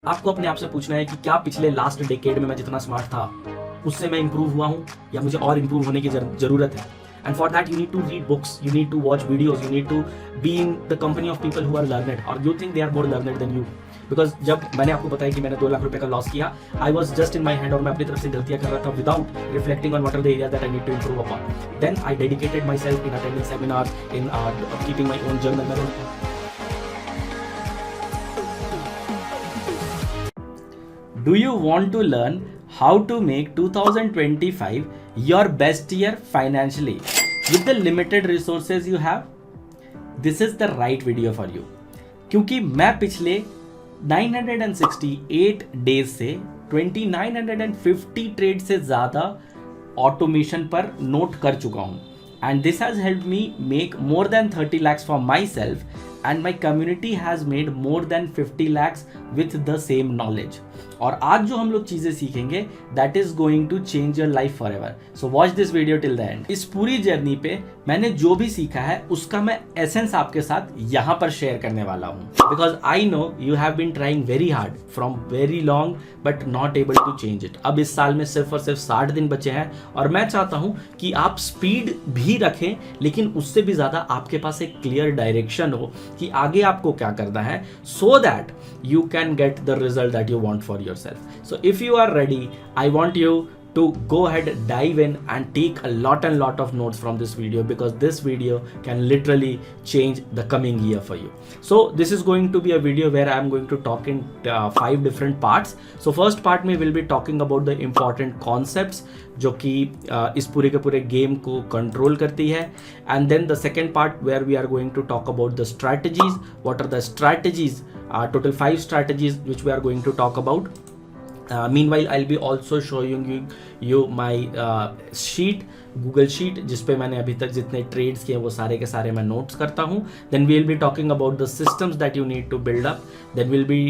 आपको अपने आप से पूछना है कि क्या पिछले लास्ट डेकेड में मैं जितना स्मार्ट था उससे मैं इंप्रूव हुआ हूँ या मुझे और इंप्रूव होने की जरूरत है. And for that you need to read books, you need to watch videos, you need to be in the company of people who are learned और you think they are more learned than you. Because जब मैंने आपको बताया कि मैंने 2 लाख रुपए का loss किया, I was just in my hand और मैं अपनी तरफ से गलतियां कर रहा था without reflecting on what are the area that I need to improve upon. Then I dedicated myself in attending seminar, in keeping my own journal. Do you want to learn how to make 2025 your best year financially with the limited resources you have? This is the right video for you. क्योंकि मैं पिछले 968 days से 2950 trade से ज़्यादा automation पर note कर चुका हूँ. And this has helped me make more than 30 lakhs for myself and my community has made more than 50 lakhs with the same knowledge. और आज जो हम लोग चीज़ें सीखेंगे that is going to change your life forever. So watch this video till the end. इस पूरी journey पे मैंने जो भी सीखा है उसका मैं एसेंस आपके साथ यहाँ पर शेयर करने वाला हूँ. Because I know you have been trying very hard from very long but not able to change it. अब इस साल में सिर्फ और सिर्फ 60 दिन बचे हैं और मैं चाहता हूँ कि आप स्पीड भी रखें लेकिन उससे भी ज़्यादा आपके पास एक क्लियर डायरेक्शन हो कि आगे आपको क्या करना है, so that you can get the result that you want for yourself. So if you are ready, I want you to go ahead, dive in and take a lot of notes from this video because this video can literally change the coming year for you. So this is going to be a video where I am going to talk in 5 different parts. So first part में will be talking about the important concepts जो कि इस पूरे के पूरे game को control करती है. And then the second part where we are going to talk about the strategies. What are the strategies? Total 5 strategies which we are going to talk about. Meanwhile I'll be also showing you my sheet, Google sheet जिस पे मैंने अभी तक जितने trades किए वो सारे के सारे मैं नोट्स करता हूँ. Then we'll be talking about the systems that you need to build up. Then we'll be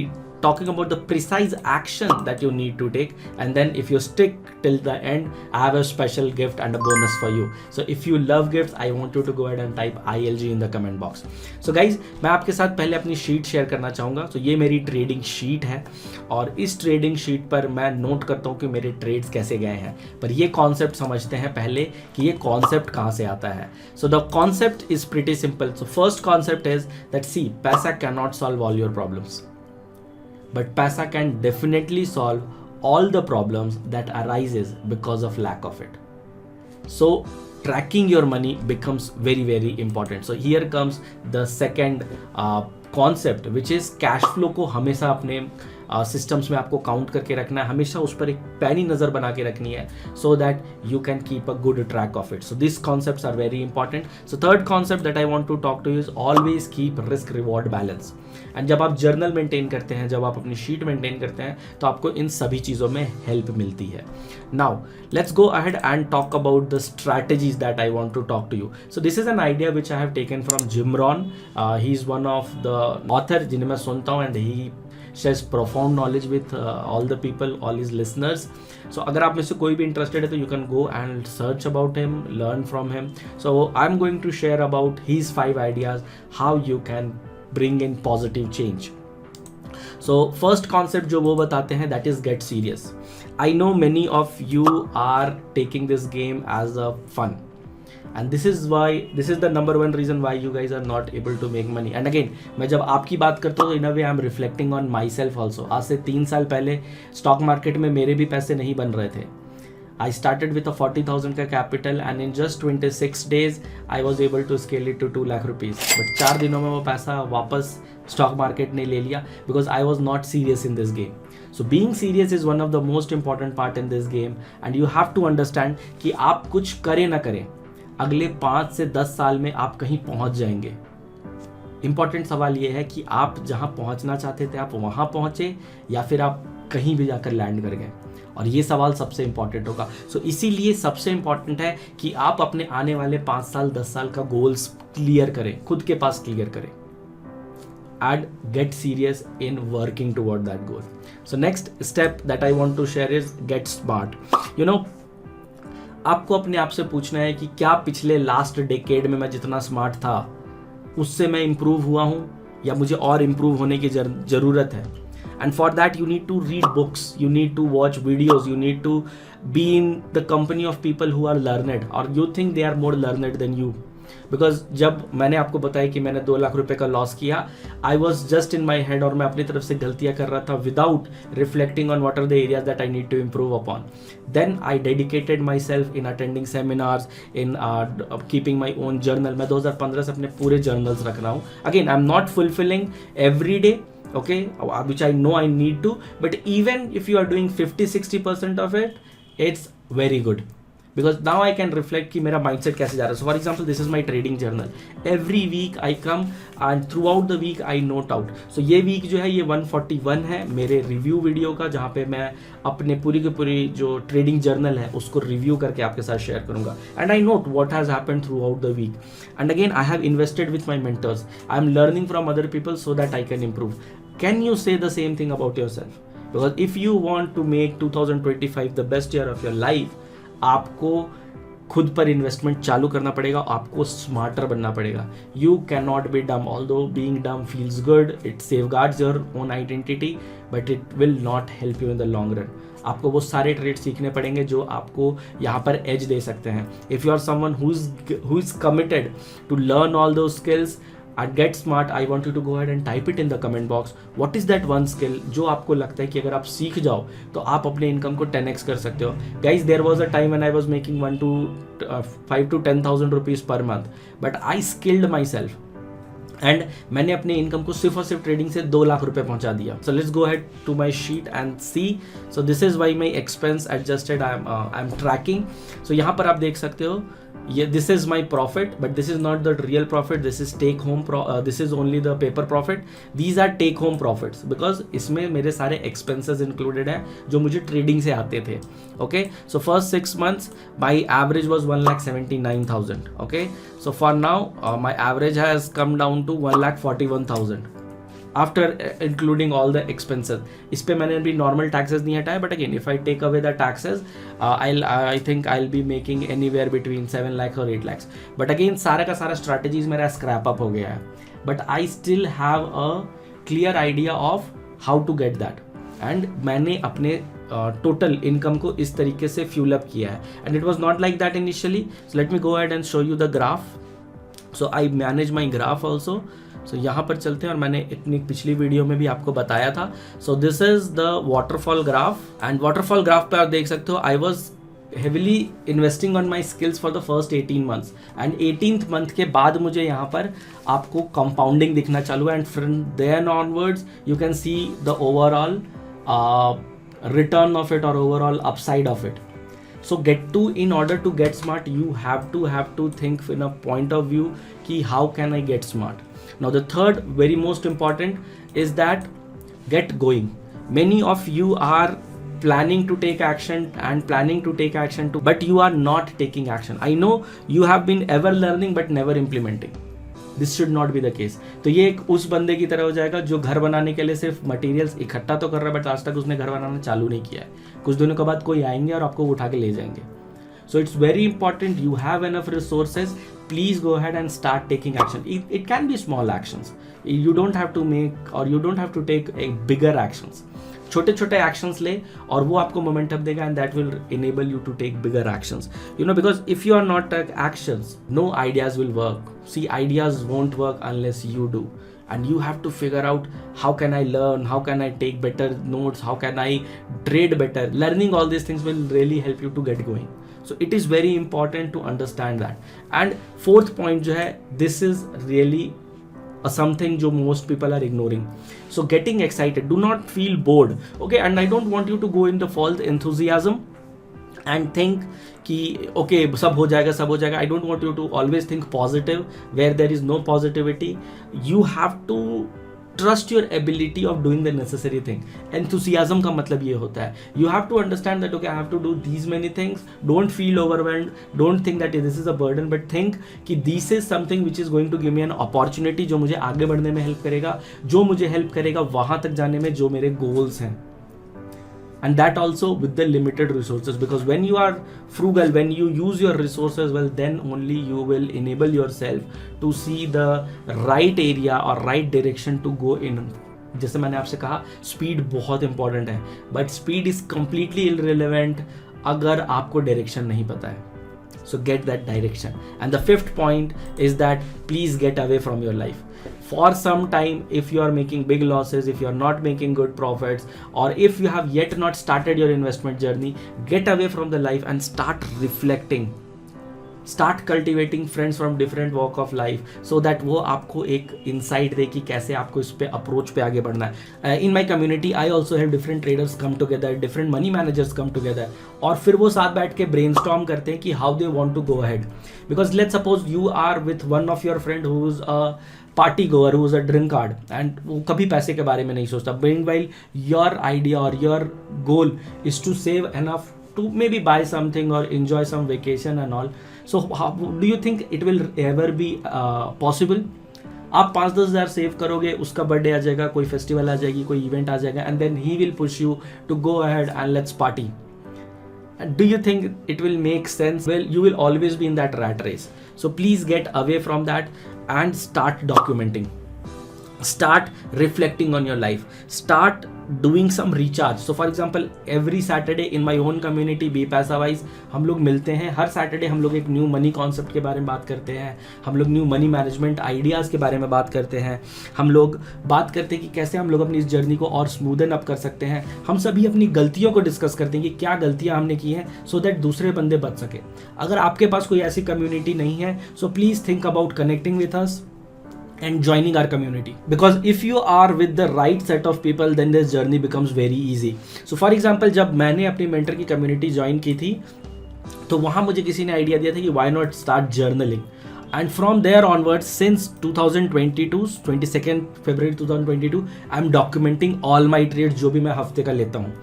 talking about the precise action that you need to take, and then if you stick till the end I have a special gift and a bonus for you. So if you love gifts I want you to go ahead and type ILG in the comment box. So guys मैं आपके साथ पहले अपनी sheet share करना चाहूँगा. So ये मेरी trading sheet है और इस ट्रेडिंग शीट पर मैं नोट करता हूँ कि मेरे ट्रेड्स कैसे गए हैं. पर ये कॉन्सेप्ट समझते हैं पहले कि ये कॉन्सेप्ट कहाँ से आता है. So the concept is pretty simple. So first concept is that see, पैसा cannot solve all your problems. But paisa can definitely solve all the problems that arises because of lack of it. So tracking your money becomes very important. So here comes the second concept which is cash flow को हमेशा अपने systems में आपको count करके रखना है, हमेशा उस पर एक पैनी नज़र बना के रखनी है so that you can keep a good track of it. So these concepts are very important. So third concept that I want to talk to you is always keep risk reward balance. And जब आप journal maintain करते हैं, जब आप अपनी sheet maintain करते हैं तो आपको इन सभी चीज़ों में हेल्प मिलती है. Now let's go ahead and talk about the strategies that I want to talk to you. So this is an idea which I have taken from Jim Rohn. He is one of the author जिन्हें मैं सुनता हूँ and he shares profound knowledge with all the people, all his listeners. So अगर आप में से कोई भी interested है तो you can go and search about him, learn from him. So I'm going to share about his 5 ideas how you can bring in positive change. So first concept जो वो बताते हैं that is get serious. I know many of you are taking this game as a fun. And this is the number one reason why you guys are not able to make money. And again मैं जब आपकी बात करता हूँ तो in a way I'm reflecting on myself also. आज से 3 साल पहले स्टॉक मार्केट में मेरे भी पैसे नहीं बन रहे थे. I started with a 40,000 का capital and in just 26 days I was able to scale it to 2 lakh rupees. But 4 दिनों में वो पैसा वापस स्टॉक मार्केट ने ले लिया because I was not serious in this game. So being serious is one of the most important part in this game and you have to understand कि आप कुछ करें ना करें अगले 5 से 10 साल में आप कहीं पहुंच जाएंगे. इंपॉर्टेंट सवाल ये है कि आप जहां पहुंचना चाहते थे आप वहां पहुंचे या फिर आप कहीं भी जाकर लैंड कर गए, और ये सवाल सबसे इंपॉर्टेंट होगा. सो इसीलिए सबसे इंपॉर्टेंट है कि आप अपने आने वाले 5 साल 10 साल का गोल्स क्लियर करें, खुद के पास क्लियर करें and get serious in working toward that goal. So next step that I want to share is get smart. You know, आपको अपने आप से पूछना है कि क्या पिछले लास्ट डेकेड में मैं जितना स्मार्ट था उससे मैं इंप्रूव हुआ हूँ या मुझे और इंप्रूव होने की ज़रूरत है. and for that you need to read books, you need to watch videos, you need to be in the company of people who are learned or you think they are more learned than you. Because जब मैंने आपको बताया कि मैंने 2 लाख रुपए का loss किया, I was just in my head और मैं अपनी तरफ से गलतियां कर रहा था without reflecting on what are the areas that I need to improve upon. Then I dedicated myself in attending seminars, in keeping my own journal. मैं 2015 से अपने पूरे जर्नल्स रख रहा हूँ. Again I am not fulfilling every day, okay, which I know I need to, but even if you are doing 50-60% of it, it's very good because now I can reflect कि मेरा mindset कैसे जा रहा है. So for example, this is my trading journal. Every week I come and throughout the week I note out. So ये week जो है ये 141 है मेरे review video का, जहाँ पे मैं अपने पूरी की पूरी जो trading journal है उसको review करके आपके साथ share करूँगा. And I note what has happened throughout the week. And again, I have invested with my mentors. I am learning from other people so that I can improve. Can you say the same thing about yourself? Because if you want to make 2025 the best year of your life, आपको खुद पर investment चालू करना पड़ेगा, आपको smarter बनना पड़ेगा. You can not be dumb, although being dumb feels good, it safeguards your own identity, but it will not help you in the long run. आपको वो सारे ट्रेड सीखने पड़ेंगे जो आपको यहाँ पर एज दे सकते हैं. If you are someone who is committed to learn all those skills and get smart, I want you to go ahead and type it in the comment box. What is that one skill जो आपको लगता है कि अगर आप सीख जाओ तो आप अपने इनकम को 10x कर सकते हो. Guys, there was a time when I was making 5 to 10,000 rupees per month, but I skilled myself. And मैंने अपने इनकम को सिर्फ और सिर्फ ट्रेडिंग से 2 लाख रुपए पहुंचा दिया. So let's go head to my sheet and see. So this is why my expense adjusted I am tracking. So यहाँ पर आप देख सकते हो ये this is my profit, but this is not the real profit, this is take home, this is only the paper profit. These are take home profits because इसमें मेरे सारे एक्सपेंसेस इंक्लूडेड है जो मुझे ट्रेडिंग से आते थे. Okay, so first 6 months my average was 1,79,000. Okay, so for now my average has come down to 1,41,000 after including all the expenses. इस पे मैंने अभी normal taxes नहीं हटाए, but again if I take away the taxes I think I'll be making anywhere between 7 lakhs or 8 lakhs. But again सारा का सारा strategies मेरा scrap up हो गया है, but I still have a clear idea of how to get that. And मैंने अपने total income को इस तरीके से फ्यूल अप किया है. And it was not like that initially. So let me go ahead and show you the graph. So I manage my graph also. So यहाँ पर चलते हैं और मैंने अपनी पिछली वीडियो में भी आपको बताया था. सो this is the waterfall graph and waterfall graph पे आप देख सकते हो I was heavily investing on my skills for the first 18 months and 18th month के बाद मुझे यहाँ पर आपको compounding दिखना चालू है. and from then onwards you can see the overall return of it or overall upside of it. So in order to get smart you have to think in a point of view कि how can I get smart. Now the third very most important is that get going. Many of you are planning to take action too, but you are not taking action. I know you have been ever learning but never implementing. This should not be the case. तो ये एक उस बंदे की तरह हो जाएगा जो घर बनाने के लिए सिर्फ मटेरियल्स इकट्ठा तो कर रहा है बट आज तक उसने घर बनाना चालू नहीं किया है. कुछ दिनों के बाद कोई आएंगे और आपको उठा के ले जाएंगे. So it's very important you have enough resources. Please go ahead and start taking action. It can be small actions. You don't have to make or you don't have to take a bigger actions. छोटे छोटे actions ले और वो आपको momentum देगा and that will enable you to take bigger actions. You know because if you are not take actions no ideas will work. See ideas won't work unless you do. And you have to figure out how can I learn, how can I take better notes, how can I trade better. Learning all these things will really help you to get going. So it is very important to understand that. And fourth point जो है, this is really something जो most people are ignoring. So getting excited, do not feel bored. Okay, and I don't want you to go in the false enthusiasm and think कि okay सब हो जाएगा. I don't want you to always think positive where there is no positivity. You have to trust your ability of doing the necessary thing. Enthusiasm का मतलब ये होता है you have to understand that okay I have to do these many things. Don't feel overwhelmed. Don't think that this is a burden, but think कि this is something which is going to give me an opportunity जो मुझे आगे बढ़ने में help करेगा, जो मुझे help करेगा वहाँ तक जाने में जो मेरे गोल्स हैं. And that also with the limited resources, because when you are frugal, when you use your resources well, then only you will enable yourself to see the right area or right direction to go in जैसे मैंने आपसे कहा speed बहुत important है, but speed is completely irrelevant अगर आपको direction नहीं पता है. So get that direction. And the fifth point is that please get away from your life. For some time, if you are making big losses, if you are not making good profits, or if you have yet not started your investment journey, get away from the life and start reflecting. Start cultivating friends from different walk of life so that वो आपको एक insight दे कि कैसे आपको इस पे approach पे आगे बढ़ना है. In my community, I also have different traders come together, different money managers come together, और फिर वो साथ बैठ के brainstorm करते हैं कि how they want to go ahead. Because let's suppose you are with one of your friend who's a party goer, who's a drink card, and वो कभी पैसे के बारे में नहीं सोचता. Meanwhile, your idea or your goal is to save enough to maybe buy something or enjoy some vacation and all. So how do you think it will ever be possible? आप 5-10 हज़ार सेव करोगे, उसका birthday आ जाएगा, कोई festival आ जाएगी, कोई event आ जाएगा, and then he will push you to go ahead and let's party. Do you think it will make sense? Well, you will always be in that rat race. So please get away from that and start documenting. Start reflecting on your life. Start doing some recharge. So for example, every Saturday in my own community Be Paisa Wise हम लोग मिलते हैं. हर Saturday हम लोग एक new money concept के बारे में बात करते हैं, हम लोग न्यू मनी मैनेजमेंट आइडियाज़ के बारे में बात करते हैं, हम लोग बात करते हैं कि कैसे हम लोग अपनी इस जर्नी को और स्मूदन अप कर सकते हैं. हम सभी अपनी गलतियों को डिस्कस करते हैं कि क्या गलतियां हमने की हैं सो दैट दूसरे बंदे बच सके. अगर आपके पास कोई ऐसी कम्युनिटी नहीं है, so please think about connecting with us and joining our community, because if you are with the right set of people then this journey becomes very easy. So for example, जब मैंने अपनी mentor की community join की थी तो वहाँ मुझे किसी ने आइडिया दिया था कि why not start journaling, and from there onwards since 2022 22nd February 2022 I am documenting all my trades जो भी मैं हफ्ते का लेता हूँ.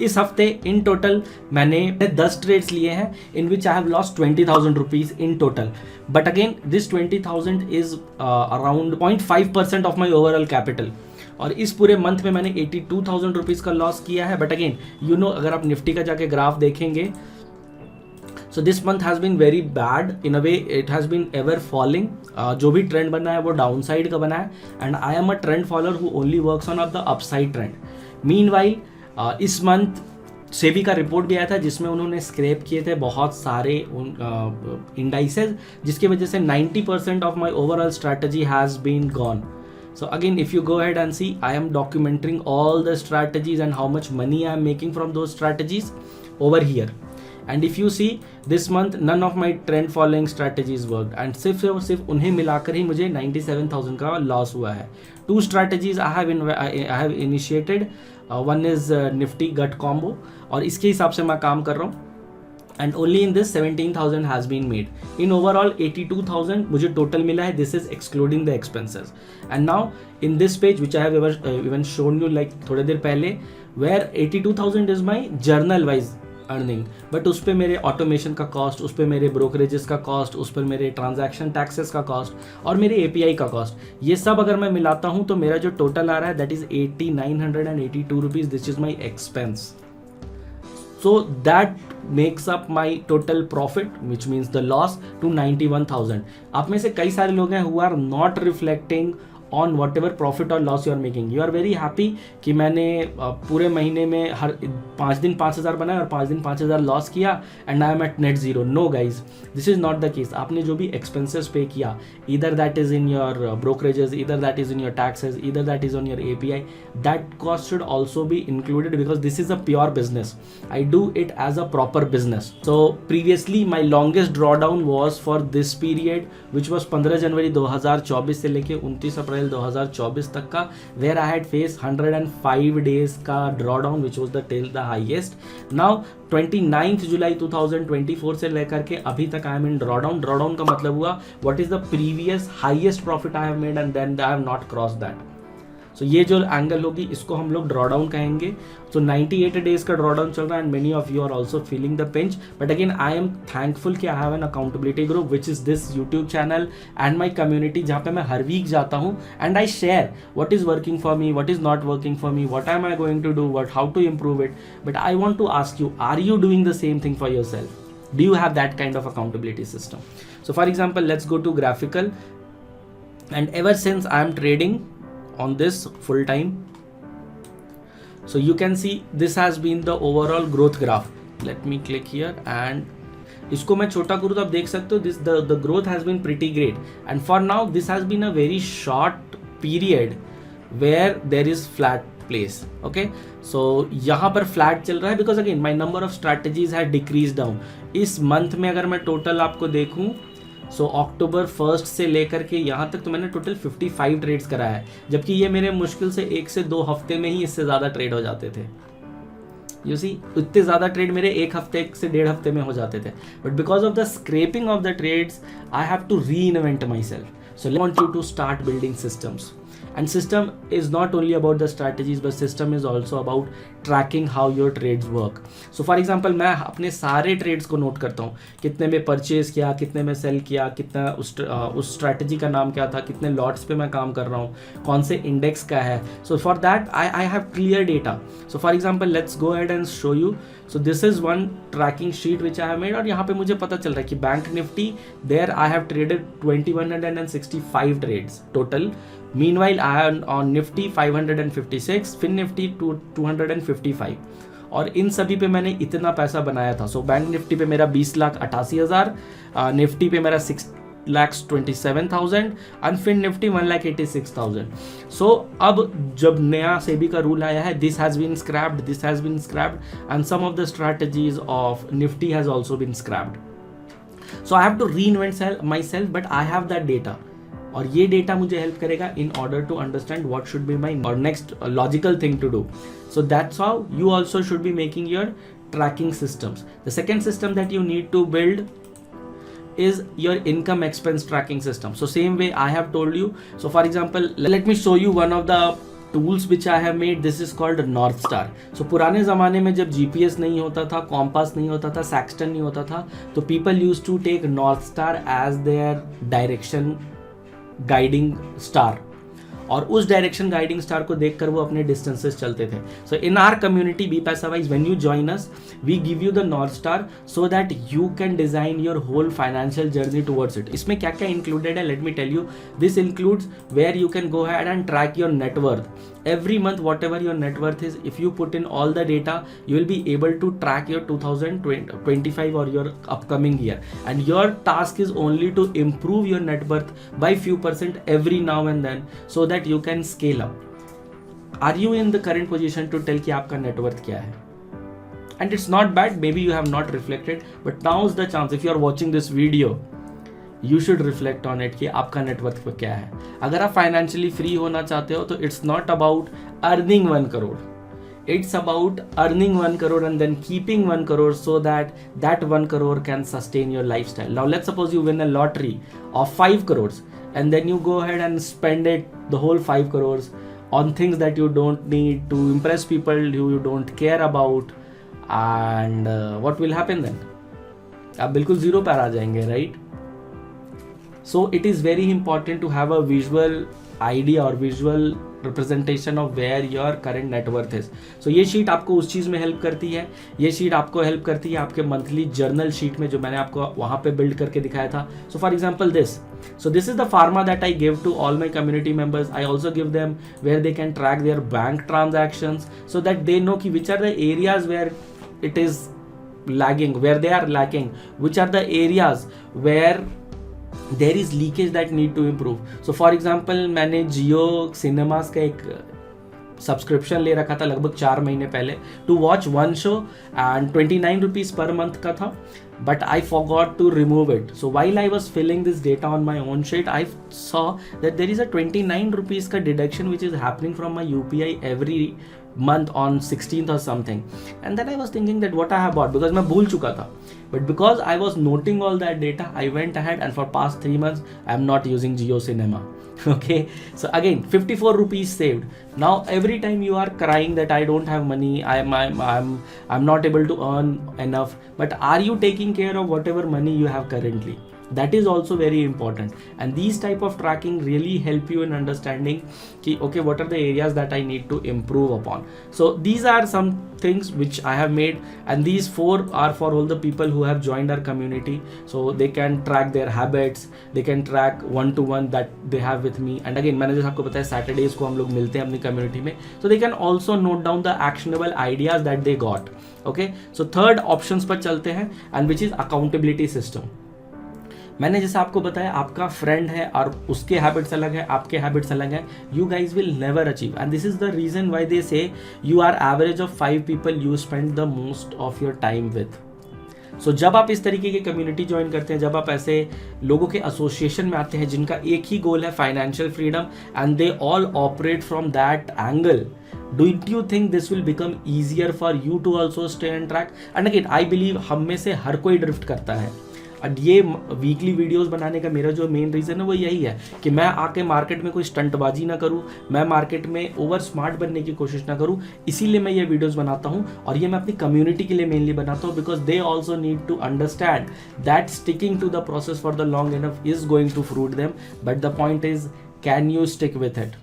इस हफ्ते इन टोटल मैंने 10 ट्रेड्स लिए हैं in which I have lost 20,000 rupees in total. But again this 20,000 is around 0.5% of my overall capital. और इस पूरे मंथ में मैंने 82,000 रुपीज़ का लॉस किया है. बट अगेन यू नो, अगर आप निफ्टी का जाके ग्राफ देखेंगे, so this month has been very bad in a way. It has been ever falling. जो भी ट्रेंड बना है वो डाउन साइड का बना है, and I am a trend follower who only works on the upside trend. Meanwhile इस month SEBI का रिपोर्ट भी आया था जिसमें उन्होंने स्क्रैप किए थे बहुत सारे इंडाइसेस, जिसकी वजह से 90% of my overall strategy has been gone. So again, if you go ahead and see, I am documenting all the strategies and how much money I am making from those strategies over here. And if you see this month, none of my trend following strategies worked, and सिर्फ उन्हें मिलाकर ही मुझे 97,000 का loss हुआ है. 2 strategies I have initiated. One is Nifty Gut Combo, और इसके हिसाब से मैं काम कर रहा हूँ. And only in this 17,000 has been made. In overall 82,000 मुझे total मिला है. This is excluding the expenses. And now in this page which I have even shown you like थोड़े देर पहले, where 82,000 is my journal wise earning, but उस पर मेरे automation का cost, उस पर मेरे ब्रोकरेजेस का कॉस्ट, उस पर मेरे ट्रांजैक्शन टैक्सेस का कॉस्ट और मेरे API का कॉस्ट, ये सब अगर मैं मिलाता हूँ तो मेरा जो टोटल आ रहा है that is 8,982 rupees. This is my expense. So that makes up my total profit, which means the loss, to 91,000. आप में से कई सारे लोग हैं who are not reflecting on whatever profit or loss you are making. You are very happy कि मैंने पूरे महीने में हर 5 दिन 5,000 बनाया और 5 दिन 5,000 लॉस किया and I am at net zero. No guys, this is not the case. आपने जो भी expenses pay किया, either that is in your brokerages, either that is in your taxes, either that is on your API, that cost should also be included because this is a pure business. I do it as a proper business. So previously my longest drawdown was for this period, which was 15 जनवरी 2024 से लेके 29 अप्रैल 2024 तक का, where I had faced 105 days का drawdown, which was the till the highest. Now 29th जुलाई 2024 से लेकर के अभी तक I am in drawdown. Drawdown का मतलब हुआ what is the previous highest profit I have made and then I have not crossed that. So ये जो एंगल होगी इसको हम लोग ड्रॉडाउन कहेंगे. So 98 डेज का ड्रॉडाउन चल रहा है and many of you are also feeling the pinch. But again I am thankful कि I have an accountability group which is this YouTube channel and my community, जहाँ पे मैं हर week जाता हूँ and I share what is working for me, what is not working for me, what am I going to do, how to improve it. But I want to ask you, are you doing the same thing for yourself? Do you have that kind of accountability system? So for example, let's go to graphical, and ever since I am trading on this full time, So you can see this has been the overall growth graph. Let me click here and इसको मैं छोटा करूँ तो आप देख सकते हो this the growth has been pretty great, and for now this has been a very short period where there is flat place. Okay, so यहाँ पर flat चल रहा है because again my number of strategies had decreased down. इस month में अगर मैं total आपको देखूँ, सो अक्टूबर 1 से लेकर के यहाँ तक तो मैंने टोटल 55 ट्रेड्स कराया है, जबकि ये मेरे मुश्किल से 1 से 2 हफ्ते में ही इससे ज़्यादा ट्रेड हो जाते थे. यू सी, इतने ज़्यादा ट्रेड मेरे 1 हफ्ते से 1.5 हफ्ते में हो जाते थे. But because of the scrapping of the trades I have to reinvent myself. So I want you to start building systems, and system is not only about the strategies, but system is also about tracking how your trades work. So for example, मैं अपने सारे trades को note करता हूँ, कितने में purchase किया, कितने में सेल किया, कितना उस स्ट्रैटेजी का नाम क्या था, कितने लॉट्स पे मैं काम कर रहा हूँ, कौन से इंडेक्स का है. So for that I have clear data. So for example let's go ahead and show you. So this is one tracking sheet which I have made, और यहाँ पे मुझे पता चल रहा है कि bank Nifty there I have traded 2165 trades total. Meanwhile I am on Nifty 556, Fin Nifty 255, और इन सभी पे मैंने इतना पैसा बनाया था. सो बैंक निफ्टी पे मेरा 20,88,000, निफ्टी पे मेरा 6,27,000 and Fin Nifty 1,86,000. So अब जब नया सेबी का रूल आया है, this has been scrapped and some of the strategies of Nifty has also been scrapped. So I have to reinvent myself, but I have that data. और ये data मुझे help करेगा in order to understand what should be my next logical thing to do. So that's how you also should be making your tracking systems. The second system that you need to build is your income expense tracking system. So same way I have told you. So for example, let me show you one of the tools which I have made. This is called North Star. So पुराने ज़माने में जब GPS नहीं होता था, compass नहीं होता था, सैक्सटन नहीं होता था, तो people used to take North Star as their direction guiding star, और उस डायरेक्शन गाइडिंग स्टार को देखकर वो अपने डिस्टेंसेस चलते थे. So in our community be paisa wise when you join us, we give you the north star so that you can design your whole financial journey towards it. इसमें क्या क्या included है, let me tell you. This includes where you can go head and track your net worth. Every month, whatever your net worth is, if you put in all the data, you will be able to track your 2025 or your upcoming year. And your task is only to improve your net worth by few percent every now and then, so that you can scale up. Are you in the current position to tell कि आपका net worth क्या है? And it's not bad, maybe you have not reflected, but now is the chance. If you are watching this video, you should reflect on it कि आपका net worth पर क्या है. अगर आप फाइनेंशियली फ्री होना चाहते हो तो it's not about earning 1 crore, it's about earning 1 crore and then keeping 1 crore so that that 1 crore can sustain your lifestyle. Now let's suppose you win a lottery of 5 crores and then you go ahead and spend it, the whole 5 crores, on things that you don't need, to impress people who you don't care about, and what will happen then? आप बिल्कुल zero पर आ जाएंगे, right? So it is very important to have a visual idea or visual representation of where your current net worth is. So ये sheet आपको उस चीज़ में help करती है. ये शीट आपको हेल्प करती है आपके मंथली जर्नल शीट में, जो मैंने आपको वहाँ पे बिल्ड करके दिखाया था. So for example this. So this is the pharma that I give to all my community members. I also give them where they can track their bank transactions so that they know कि which are the areas where it is lagging, where they are lacking, which are the areas where there is leakage that need to improve. So for example, मैंने जियो cinemas का एक subscription ले रखा था लगभग 4 महीने पहले to watch 1 show and 29 rupees per month का था, but I forgot to remove it. So while I was filling this data on my own sheet, I saw that there is a 29 rupees का deduction which is happening from my UPI every month on 16th or something. And then I was thinking that what I have bought, because मैं भूल चुका था. But because I was noting all that data, I went ahead and for past 3 months, I am not using Jio Cinema. Okay, so again 54 rupees saved. Now every time you are crying that I don't have money, I'm not able to earn enough, but are you taking care of whatever money you have currently? That is also very important, and these type of tracking really help you in understanding ki, okay, what are the areas that I need to improve upon. So these are some things which I have made, and these 4 are for all the people who have joined our community, so they can track their habits, they can track one-to-one that they have with me. And again, मैंने जैसे आपको बताया Saturdays को हम लोग मिलते हैं अपनी कम्युनिटी में, so they can also note down the actionable ideas that they got. Okay, so third options पर चलते हैं, and which is accountability system. मैंने जैसे आपको बताया, आपका फ्रेंड है और उसके हैबिट्स अलग है, आपके हैबिट्स अलग हैं, you guys will never achieve, and this is the reason why they say you are average of 5 people you spend the most of your time with. So जब आप इस तरीके की कम्युनिटी ज्वाइन करते हैं, जब आप ऐसे लोगों के एसोसिएशन में आते हैं जिनका एक ही गोल है financial freedom, and they all operate from that angle, don't you think this will become easier for you to also stay on track. And again I believe हम में से हर कोई ड्रिफ्ट करता है, और ये वीकली वीडियोस बनाने का मेरा जो मेन रीज़न है वो यही है कि मैं आके मार्केट में कोई स्टंटबाजी ना करूँ, मैं मार्केट में ओवर स्मार्ट बनने की कोशिश ना करूँ. इसीलिए मैं ये वीडियोस बनाता हूँ, और ये मैं अपनी कम्युनिटी के लिए मेनली बनाता हूँ, because they also need to understand that sticking to the process for the long enough is going to fruit them, but the point is can you stick with it.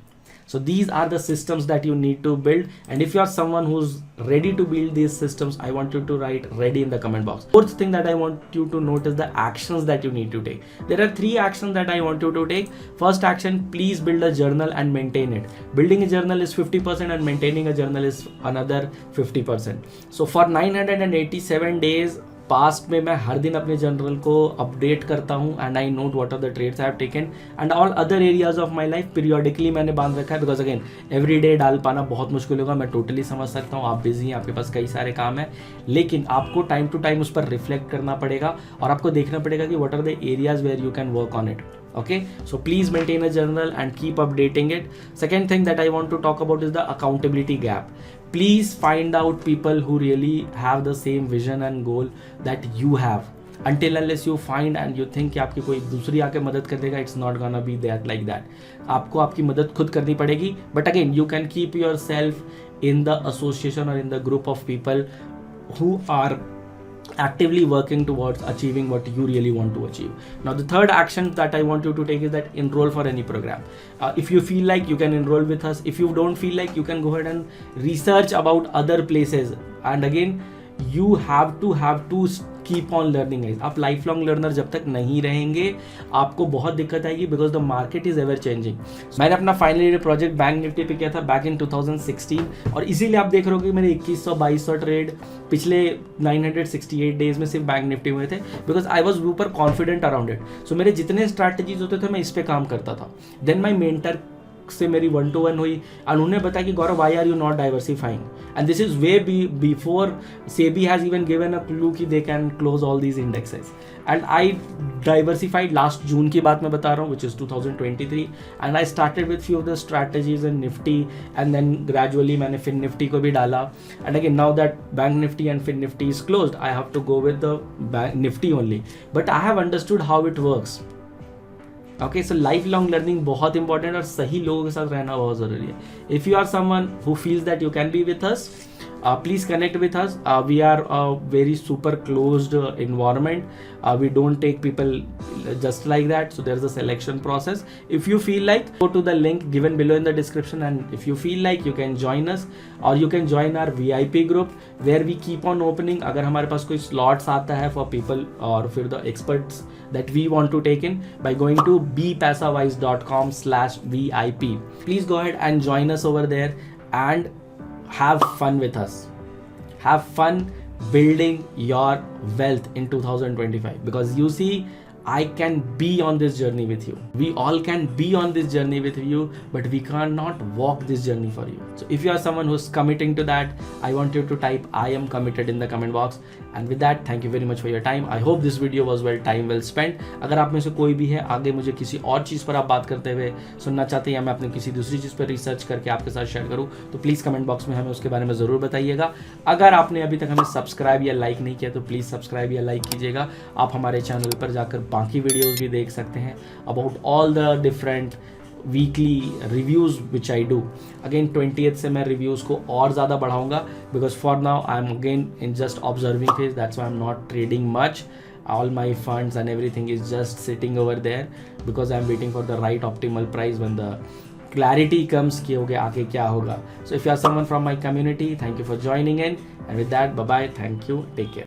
So these are the systems that you need to build, and if you are someone who's ready to build these systems, I want you to write ready in the comment box. Fourth thing that I want you to note is the actions that you need to take. There are 3 actions that I want you to take. First action, please build a journal and maintain it. Building a journal is 50% and maintaining a journal is another 50%. So for 987 days past में मैं हर दिन अपने journal को update करता हूँ, and I note what are the trades I have taken and all other areas of my life. Periodically मैंने बांध रखा है, बिकॉज अगेन एवरी डे डाल पाना बहुत मुश्किल होगा. मैं टोटली समझ सकता हूँ, आप बिजी हैं, आपके पास कई सारे काम है, लेकिन आपको टाइम टू टाइम उस पर रिफ्लेक्ट करना पड़ेगा, और आपको देखना पड़ेगा कि what are the areas where you can work on it. Okay, so please maintain a journal and keep updating it. Second thing that I want to talk about is the accountability gap. Please find out people who really have the same vision and goal that you have. Until unless you find and you think कि आपकी कोई दूसरी आके मदद कर देगा, it's not gonna be that like that. आपको आपकी मदद खुद करनी पड़ेगी. But again, you can keep yourself in the association or in the group of people who are actively working towards achieving what you really want to achieve. Now the third action that I want you to take is that enroll for any program. If you feel like you can enroll with us, if you don't feel like, you can go ahead and research about other places. And again, you have to keep on learning guys. आप life long learner जब तक नहीं रहेंगे, आपको बहुत दिक्कत आएगी, because the market is ever changing. मैंने अपना final year project bank Nifty पे किया था बैक इन 2016, और इसीलिए आप देख रहे हो कि मेरे 2100-2200 ट्रेड पिछले 968 डेज में सिर्फ बैंक निफ्टी हुए थे, बिकॉज आई वॉज ऊपर कॉन्फिडेंट अराउंड इट. सो मेरे जितने स्ट्रैटेजीज होते थे मैं इस पे काम करता था. देन माई मेंटर से मेरी 1-to-1 हुई, और उन्होंने बताया कि Gaurav, why are you not diversifying, and this is way before SEBI has even given a clue कि they can close all these indexes. And I diversified last June की बात मैं बता रहा हूँ, which is 2023, and I started with few of the strategies in Nifty, and then gradually मैंने Fin Nifty को भी डाला. And again now that Bank Nifty and Fin Nifty is closed, I have to go with the Nifty only, but I have understood how it works. Okay, so life long learning बहुत important, और सही लोगों के साथ रहना बहुत ज़रूरी है. If you are someone who feels that you can be with us, please connect with us. We are a very super closed environment. We don't take people just like that, so there's a selection process. If you feel like, go to the link given below in the description, and if you feel like, you can join us, or you can join our VIP group where we keep on opening. अगर हमारे पास कोई slots आता है for people और फिर the experts that we want to take in, by going to bepaisawise.com/VIP. Please go ahead and join us over there and have fun with us. Have fun building your wealth in 2025, because you see, I can be on this journey with you. We all can be on this journey with you, but we cannot walk this journey for you. So if you are someone who's committing to that, I want you to type I am committed in the comment box. And with that, thank you very much for your time. I hope this video was well spent. अगर आप में से कोई भी है आगे मुझे किसी और चीज़ पर आप बात करते हुए सुनना चाहते हैं, या मैं अपने किसी दूसरी चीज़ पर रिसर्च करके आपके साथ शेयर करूँ, तो प्लीज़ कमेंट बॉक्स में हमें उसके बारे में ज़रूर बताइएगा. अगर आपने अभी तक हमें सब्सक्राइब या लाइक नहीं किया, तो प्लीज़ सब्सक्राइब या लाइक कीजिएगा. आप हमारे चैनल पर जाकर बाकी वीडियोज़ भी देख सकते हैं about all the different weekly reviews which I do. Again 20th से मैं रिव्यूज़ को और ज़्यादा बढ़ाऊंगा, because for now I am again in just observing phase, that's why I am not trading much. all my funds and everything is just sitting over there because I'm waiting for the right optimal price when the clarity comes कि हो गया आगे क्या होगा. So if you are someone from my community, thank you for joining in, and with that, bye bye, thank you, take care.